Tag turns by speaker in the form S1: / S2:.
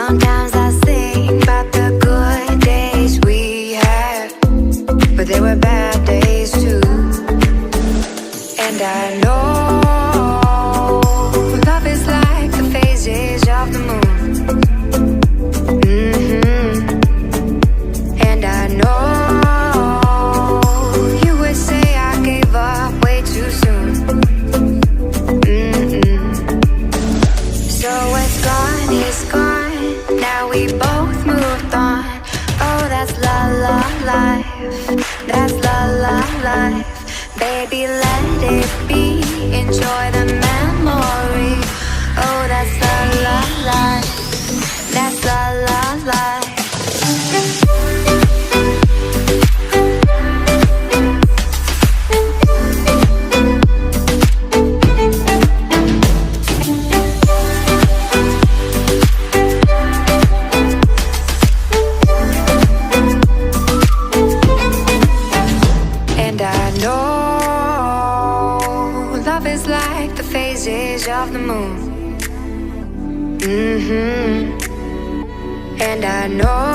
S1: Sometimes I think about the good days we had, but there were bad days too. And I know love is like the phases of the moon. And I know you would say I gave up way too soon. So what's gone is gone. Now we both moved on. Oh, that's la la life. That's la la life. Baby, let it be. Enjoy the memory. Oh, that's la la life. That's la la life. And I know love is like the phases of the moon. And I know